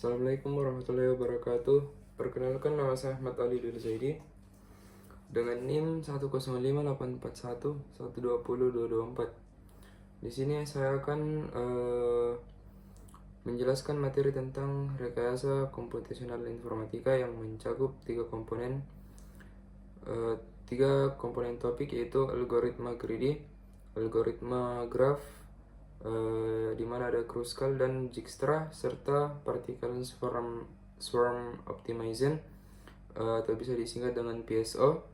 Assalamualaikum warahmatullahi wabarakatuh. Perkenalkan, nama saya Ahmad Ali Dul Zaidi dengan NIM 1058411202224. Di sini saya akan menjelaskan materi tentang rekayasa komputasional informatika yang mencakup tiga komponen topik, yaitu algoritma greedy, algoritma graph, di mana ada Kruskal dan Dijkstra, serta particle swarm optimization, atau bisa disingkat dengan PSO.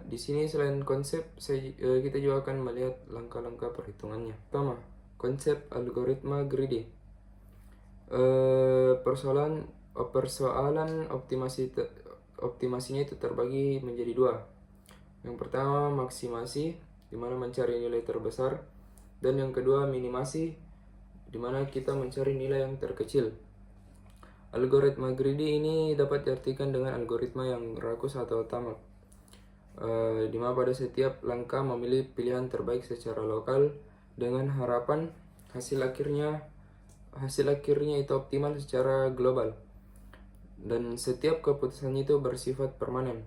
Di sini selain konsep, kita juga akan melihat langkah-langkah perhitungannya. Pertama, konsep algoritma greedy. Persoalan optimasinya itu terbagi menjadi dua. Yang pertama, maksimasi, di mana mencari nilai terbesar, dan yang kedua, minimasi, di mana kita mencari nilai yang terkecil. Algoritma greedy ini dapat diartikan dengan algoritma yang rakus atau tamak, di mana pada setiap langkah memilih pilihan terbaik secara lokal dengan harapan hasil akhirnya itu optimal secara global, dan setiap keputusannya itu bersifat permanen.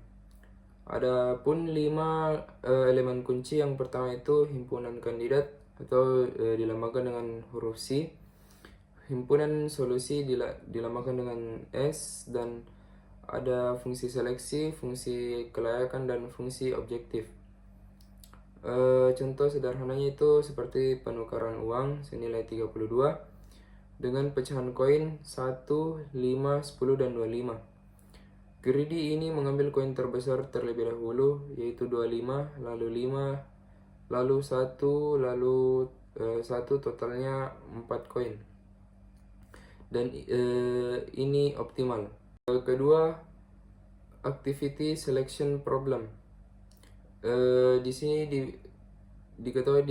Adapun 5 elemen kunci. Yang pertama itu himpunan kandidat atau dilambangkan dengan huruf C. Himpunan solusi dilambangkan dengan S, dan ada fungsi seleksi, fungsi kelayakan, dan fungsi objektif. Contoh sederhananya itu seperti penukaran uang senilai 32 dengan pecahan koin 1, 5, 10, dan 25. Greedy ini mengambil koin terbesar terlebih dahulu, yaitu 25, lalu 5, lalu 1, lalu 1, totalnya 4 koin. Dan ini optimal. Kedua, activity selection problem. Di sini diketahui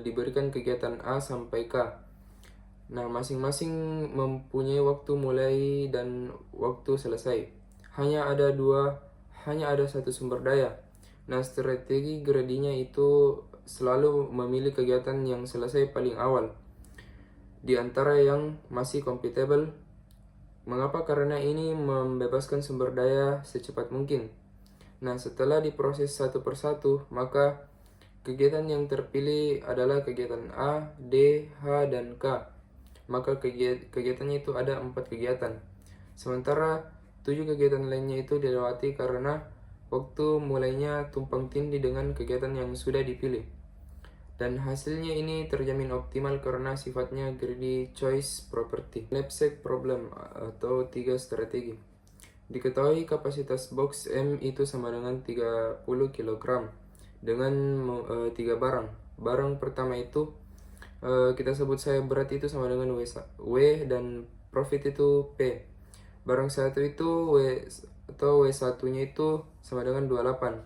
diberikan kegiatan A sampai K. Nah, masing-masing mempunyai waktu mulai dan waktu selesai. Hanya ada satu sumber daya. Nah, strategi greedy-nya itu selalu memilih kegiatan yang selesai paling awal di antara yang masih computable. Mengapa? Karena ini membebaskan sumber daya secepat mungkin. Nah, setelah diproses satu persatu, maka kegiatan yang terpilih adalah kegiatan A, D, H, dan K. Maka kegiatannya itu ada 4 kegiatan. Sementara 7 kegiatan lainnya itu dilewati karena waktu mulainya tumpang tindih dengan kegiatan yang sudah dipilih. Dan hasilnya ini terjamin optimal karena sifatnya greedy choice property. Knapsack problem atau 3 strategi. Diketahui kapasitas box M itu sama dengan 30 kg dengan 3 barang. Barang pertama itu kita sebut saja berat itu sama dengan W, dan profit itu P. Barang satu itu W1 nya itu sama dengan 28,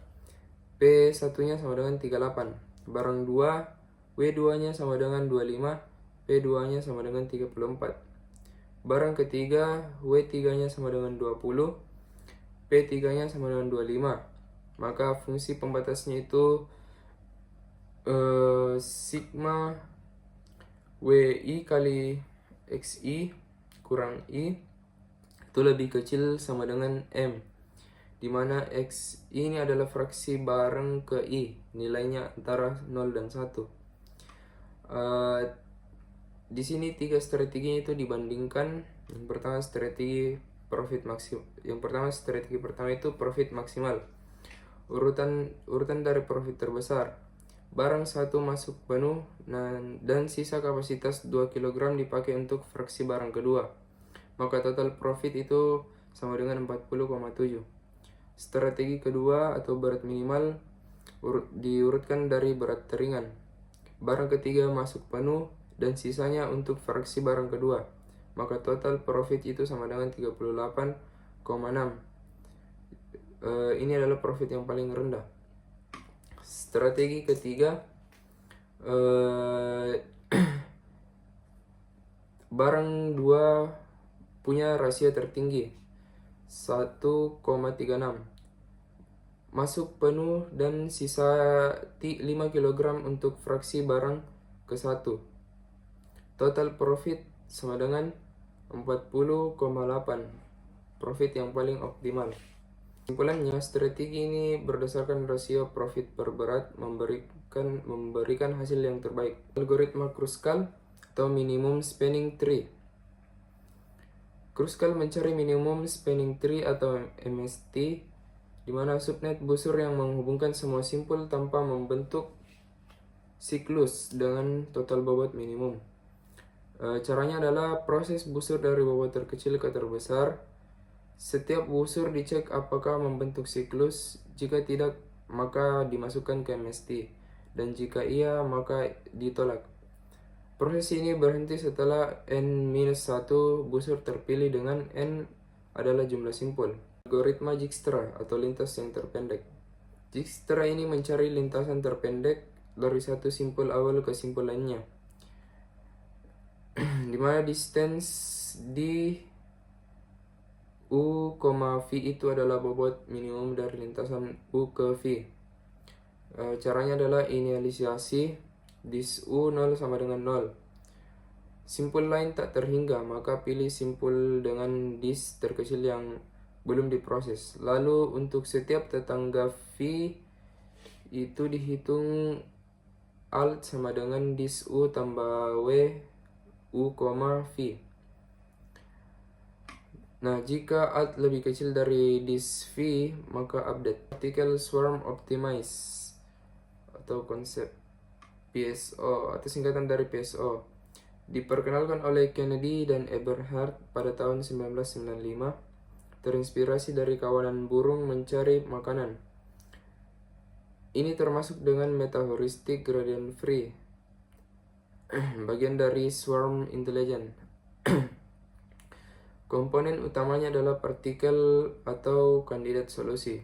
P1 nya sama dengan 38. Barang 2, W2 nya sama dengan 25, P2 nya sama dengan 34. Barang ketiga, W3 nya sama dengan 20, P3 nya sama dengan 25. Maka fungsi pembatasnya itu sigma WI kali XI kurang I itu lebih kecil sama dengan M, di mana XI ini adalah fraksi barang ke I, nilainya antara 0 dan 1. Di sini 3 strateginya itu dibandingkan. Yang pertama strategi pertama itu profit maksimal. Urutan dari profit terbesar. Barang 1 masuk penuh dan sisa kapasitas 2 kg dipakai untuk fraksi barang kedua. Maka total profit itu sama dengan 40,7. Strategi kedua atau berat minimal diurutkan dari berat teringan. Barang ketiga masuk penuh dan sisanya untuk fraksi barang kedua. Maka total profit itu sama dengan 38,6. Ini adalah profit yang paling rendah. Strategi ketiga, barang 2 punya rasio tertinggi 1,36, masuk penuh dan sisa 5 kg untuk fraksi barang ke 1. Total profit sama dengan 40,8, profit yang paling optimal. Kesimpulannya, strategi ini berdasarkan rasio profit per berat memberikan hasil yang terbaik. Algoritma Kruskal atau minimum spanning tree. Kruskal mencari minimum spanning tree atau MST, di mana subnet busur yang menghubungkan semua simpul tanpa membentuk siklus dengan total bobot minimum. Caranya adalah proses busur dari bobot terkecil ke terbesar. Setiap busur dicek apakah membentuk siklus. Jika tidak, maka dimasukkan ke MST, dan jika iya, maka ditolak. Proses ini berhenti setelah N-1 busur terpilih dengan N adalah jumlah simpul. Algoritma Dijkstra atau lintas yang terpendek. Dijkstra ini mencari lintasan terpendek dari satu simpul awal ke simpul lainnya, di mana distance di U, V itu adalah bobot minimum dari lintasan U ke V. Caranya adalah inisialisasi dis U 0 sama dengan 0. Simpul lain tak terhingga, maka pilih simpul dengan dis terkecil yang belum diproses. Lalu untuk setiap tetangga V itu dihitung alt sama dengan dis U tambah W U, V. Nah, jika alt lebih kecil dari dis V, maka update. Particle Swarm Optimize atau konsep PSO atau singkatan dari PSO diperkenalkan oleh Kennedy dan Eberhard pada tahun 1995, terinspirasi dari kawanan burung mencari makanan. Ini termasuk dengan meta-heuristic gradient free, bagian dari swarm intelligence. Komponen utamanya adalah partikel atau kandidat solusi,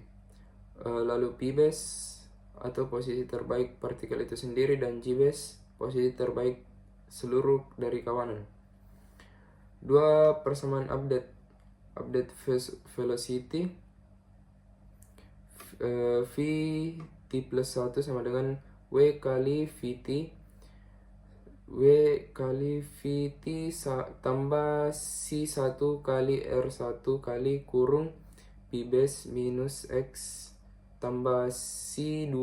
lalu p-base atau posisi terbaik partikel itu sendiri, dan g-base posisi terbaik seluruh dari kawanan. Dua persamaan update velocity Vt plus 1 sama dengan W kali Vt tambah C1 kali R1 kali kurung P base minus X tambah C2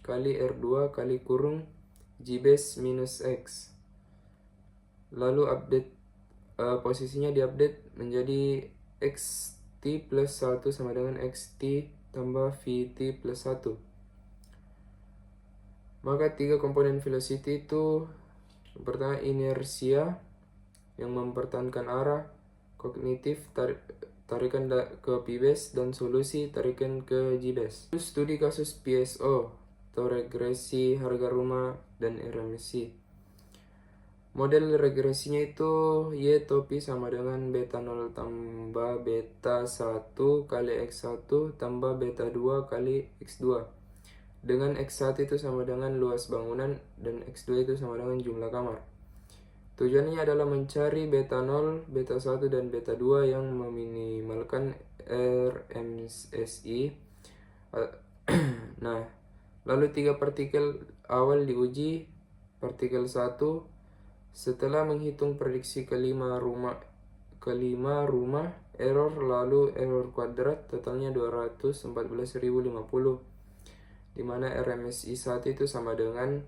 kali R2 kali kurung G base minus X. Lalu update posisinya diupdate menjadi XT plus 1 sama dengan XT tambah Vt plus 1. Maka tiga komponen velocity itu, yang pertama inersia yang mempertahankan arah, kognitif tarikan ke p-base, dan solusi tarikan ke g-base. Studi kasus PSO atau regresi harga rumah dan RMSI. Model regresinya itu Y topi sama dengan beta 0 tambah beta 1 kali X1 tambah beta 2 kali X2. Dengan X1 itu sama dengan luas bangunan dan X2 itu sama dengan jumlah kamar. Tujuannya adalah mencari beta 0, beta 1, dan beta 2 yang meminimalkan RMSI. Nah, lalu tiga partikel awal diuji. Partikel 1, setelah menghitung prediksi kelima rumah error, lalu error kuadrat totalnya 214.050, di mana RMSI 1 itu sama dengan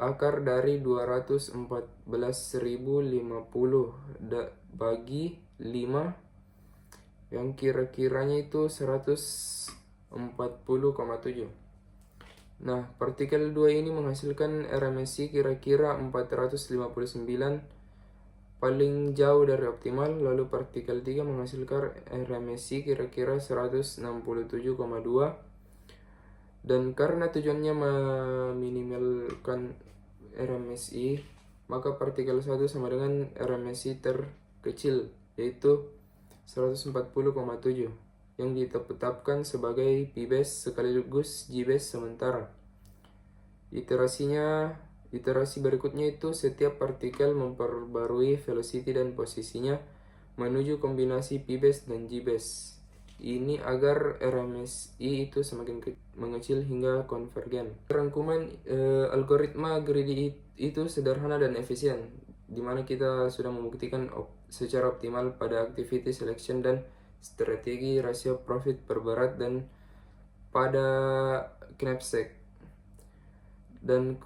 akar dari 214.050 bagi 5, yang kira-kiranya itu 140,7. Nah, partikel 2 ini menghasilkan RMSI kira-kira 459, paling jauh dari optimal. Lalu partikel 3 menghasilkan RMSI kira-kira 167,2. Dan karena tujuannya meminimalkan RMSI, maka partikel 1 sama dengan RMSI terkecil, yaitu 140,7, yang ditetapkan sebagai p-base sekaligus g-base sementara. Iterasi berikutnya itu setiap partikel memperbarui velocity dan posisinya menuju kombinasi p-base dan g-base. Ini agar RMSI itu semakin mengecil hingga konvergen. Rangkuman algoritma greedy itu sederhana dan efisien. di mana kita sudah membuktikan secara optimal pada activity selection dan strategi rasio profit per barat dan pada knapsack. Dan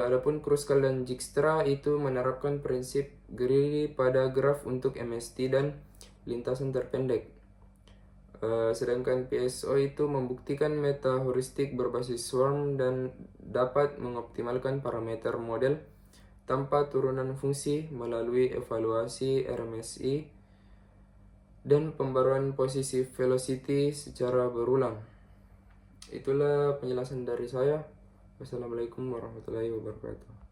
adapun Kruskal dan Dijkstra itu menerapkan prinsip greedy pada graf untuk MST dan lintasan terpendek. Sedangkan PSO itu membuktikan meta heuristik berbasis swarm dan dapat mengoptimalkan parameter model tanpa turunan fungsi melalui evaluasi RMSI dan pembaruan posisi velocity secara berulang. Itulah penjelasan dari saya. Wassalamualaikum warahmatullahi wabarakatuh.